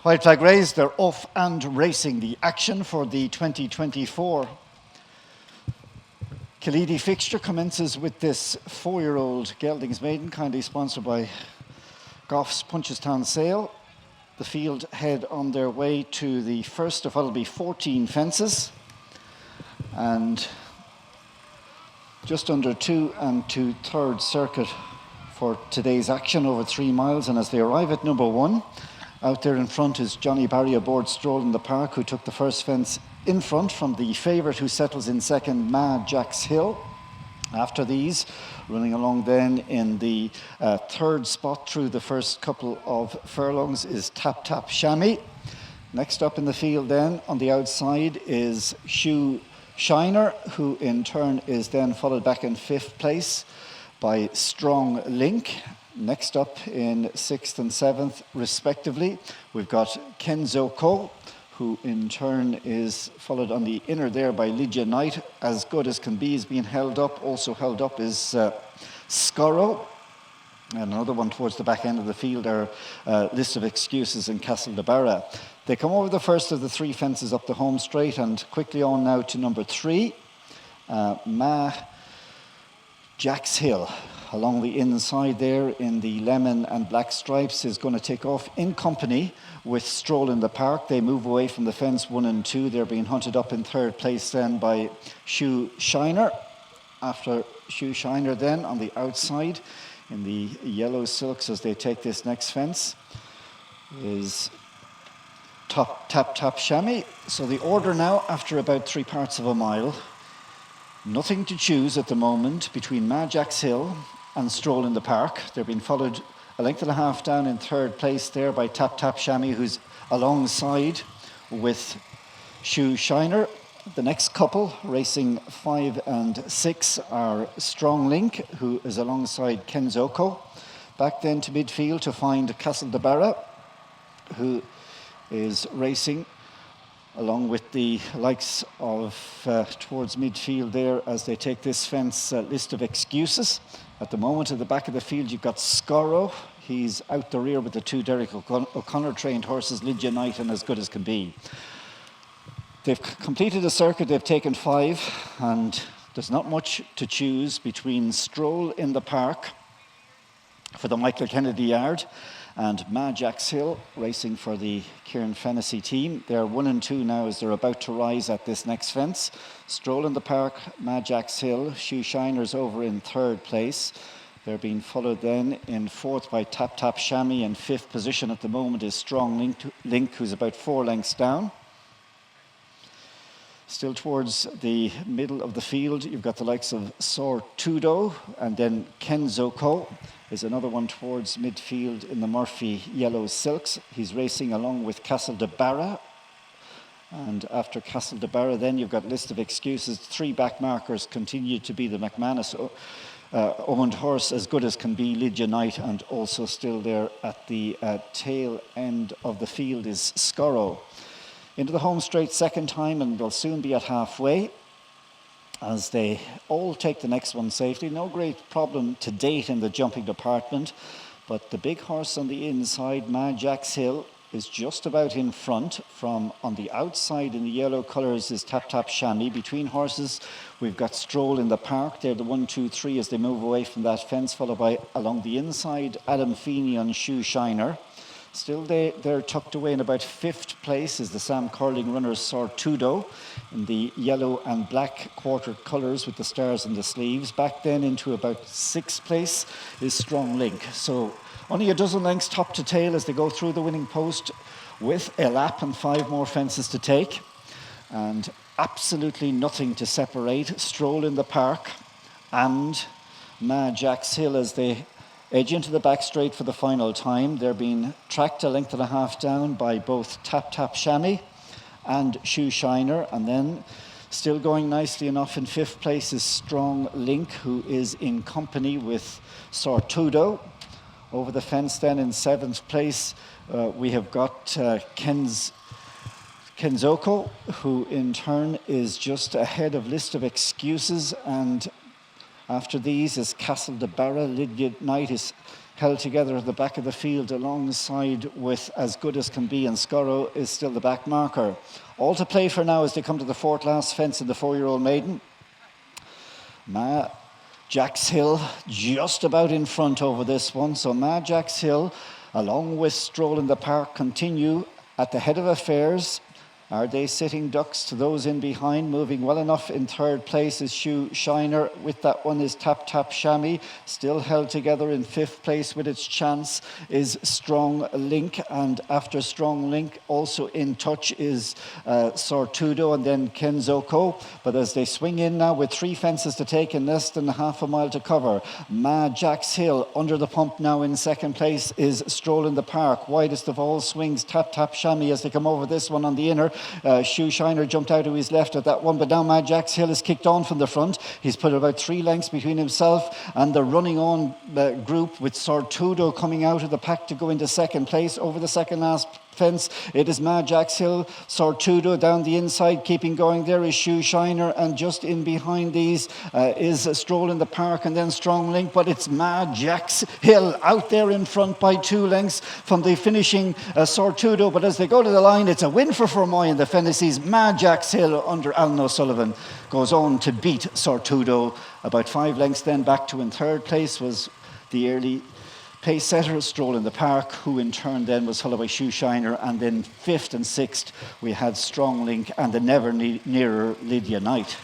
White flag raised, they're off and racing. The action for the 2024 Killeady fixture commences with this 4-year-old Geldings Maiden, kindly sponsored by Goffs Punchestown sale. The field head on their way to the first of what will be 14 fences, and just under 2 2/3 circuit for today's action over 3 miles. And as they arrive at number 1, out there in front is Johnny Barry aboard Stroll in the Park, who took the first fence in front from the favourite, who settles in second, Ma Jack's Hill. After these, running along then in the third spot through the first couple of furlongs is Tap Tap Chamois. Next up in the field then on the outside is Shoe Shiner, who in turn is then followed back in 5th place by Strong Link. Next up in 6th and 7th respectively, we've got Kenzo Ko, who in turn is followed on the inner there by Lydia Knight. As Good As Can Be is being held up. Also held up is Scorro. And another one towards the back end of the field are List of Excuses in Castle de Barra. They come over the first of the 3 fences up the home straight, and quickly on now to number 3, Ma Jack's Hill. Along the inside there in the lemon and black stripes is going to take off in company with Stroll in the Park. They move away from the fence 1 and 2. They're being hunted up in 3rd place then by Shoe Shiner. After Shoe Shiner then on the outside in the yellow silks as they take this next fence is Tap Tap Chamois. So the order now after about 3/4 of a mile. Nothing to choose at the moment between Ma Jack's Hill and Stroll in the Park. They're being followed a length and a half down in 3rd place there by Tap Tap Chamois, who's alongside with Shoe Shiner. The next couple, racing 5 and 6, are Strong Link, who is alongside Kenzoko. Back then to midfield to find Castle de Barra, who is racing along with the likes of towards midfield there as they take this fence. List of Excuses. At the moment at the back of the field you've got Scorro. He's out the rear with the 2 Derek O'Connor trained horses, Lydia Knight and As Good As Can Be. They've completed the circuit, they've taken 5, and there's not much to choose between Stroll in the Park for the Michael Kennedy Yard and Ma Jack's Hill racing for the Kieran Fennessy team. They're 1 and 2 now as they're about to rise at this next fence. Stroll in the Park, Ma Jack's Hill, Shoe Shiner's over in 3rd place. They're being followed then in 4th by Tap Tap Chamois. In 5th position at the moment is Strong Link, who's about 4 lengths down. Still towards the middle of the field, you've got the likes of Sortudo, and then Kenzoko is another one towards midfield in the Murphy yellow silks. He's racing along with Castle de Barra. And after Castle de Barra then you've got List of Excuses. 3 back markers continue to be the McManus owned horse, As Good As Can Be, Lydia Knight, and also still there at the tail end of the field is Scorro. Into the home straight second time, and they'll soon be at halfway as they all take the next one safely. No great problem to date in the jumping department, but the big horse on the inside, Ma Jack's Hill, is just about in front. From on the outside in the yellow colours is Tap Tap Chamois. Between horses we've got Stroll in the Park. They're the 1, 2, 3 as they move away from that fence, followed by along the inside Adam Feeney on Shoe Shiner. Still they're tucked away in about 5th place is the Sam Curling runner Sortudo in the yellow and black quartered colours with the stars in the sleeves. Back then into about 6th place is Strong Link. So only a dozen lengths top to tail as they go through the winning post with a lap and 5 more fences to take. And absolutely nothing to separate Stroll in the Park and Ma Jack's Hill as they edge into the back straight for the final time. They're being tracked a length and a half down by both Tap Tap Chamois and Shoe Shiner. And then still going nicely enough in 5th place is Strong Link, who is in company with Sortudo. Over the fence then in 7th place we have got Kenzoko, who in turn is just ahead of List of Excuses, and after these is Castle de Barra. Lydia Knight is held together at the back of the field alongside with As Good As Can Be, and Scorrow is still the back marker. All to play for now as they come to the fourth last fence in the 4-year-old maiden. Ma Jack's Hill just about in front over this one. So Ma Jack's Hill, along with Stroll in the Park, continue at the head of affairs. Are they sitting ducks to those in behind? Moving well enough in third place is Shoe Shiner. With that one is Tap Tap Chamois. Still held together in fifth place with its chance is Strong Link. And after Strong Link, also in touch is Sortudo and then Kenzoko. But as they swing in now with 3 fences to take and less than half a mile to cover, Ma Jack's Hill under the pump now in second place is Stroll in the Park. Widest of all swings Tap Tap Chamois as they come over this one on the inner. Shoe Shiner jumped out to his left at that one, but now Mad Jack's Hill is kicked on from the front. He's put about 3 lengths between himself and the running on group, with Sortudo coming out of the pack to go into second place. Over the second last fence, it is Mad Jack's Hill, Sortudo down the inside, keeping going there is Shoe Shiner, and just in behind these is Stroll in the Park and then Strong Link, but it's Mad Jack's Hill out there in front by 2 lengths from the finishing Sortudo. But as they go to the line, it's a win for Fermoy and the Fennessees. Mad Jack's Hill under Alan O'Sullivan goes on to beat Sortudo about 5 lengths. Then back to in third place was the early pace setter Stroll in the Park, who in turn then was followed by Shoe Shiner, and then fifth and sixth we had Strong Link and the never nearer Lydia Knight.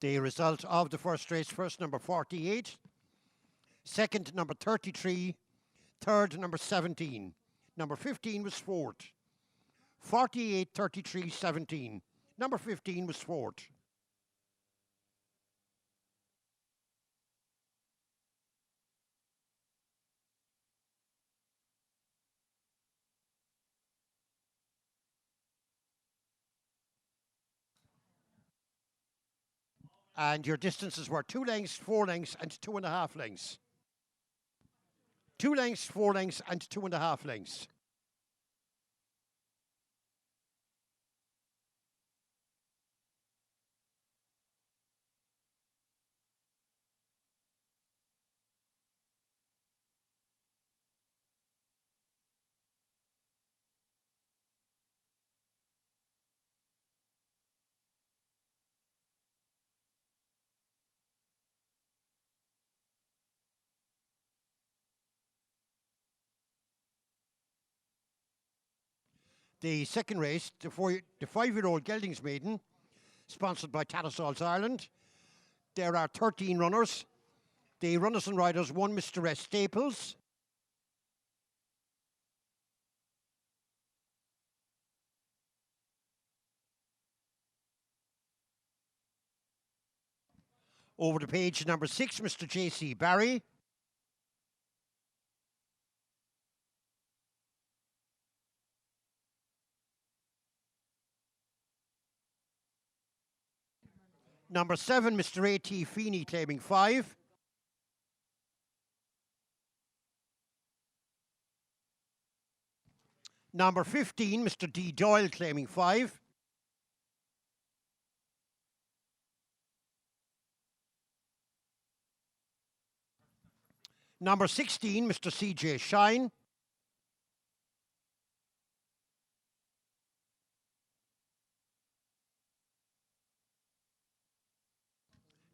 The result of the first race: first number 48, second number 33, third number 17. Number 15 was fourth. 48, 33, 17. Number 15 was fourth. And your distances were 2 lengths, 4 lengths, and 2.5 lengths. 2 lengths, 4 lengths, and 2.5 lengths. The second race, the 5-year-old Geldings Maiden, sponsored by Tattersalls Ireland. There are 13 runners. The runners and riders, one Mr. S. Staples. Over to page number 6, Mr. J.C. Barry. Number 7, Mr. A.T. Feeney, claiming 5. Number 15, Mr. D. Doyle, claiming 5. Number 16, Mr. C.J. Shine.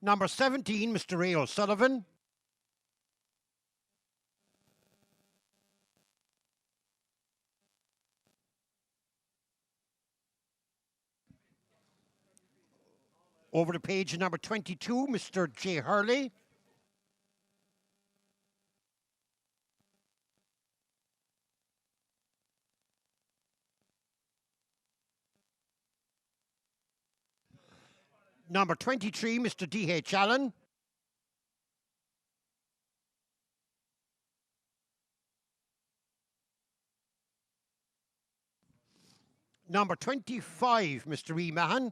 Number 17, Mr. Ray O'Sullivan. Over to page number 22, Mr. J. Hurley. Number 23, Mr. D.H. Allen. Number 25, Mr. E. Mahan.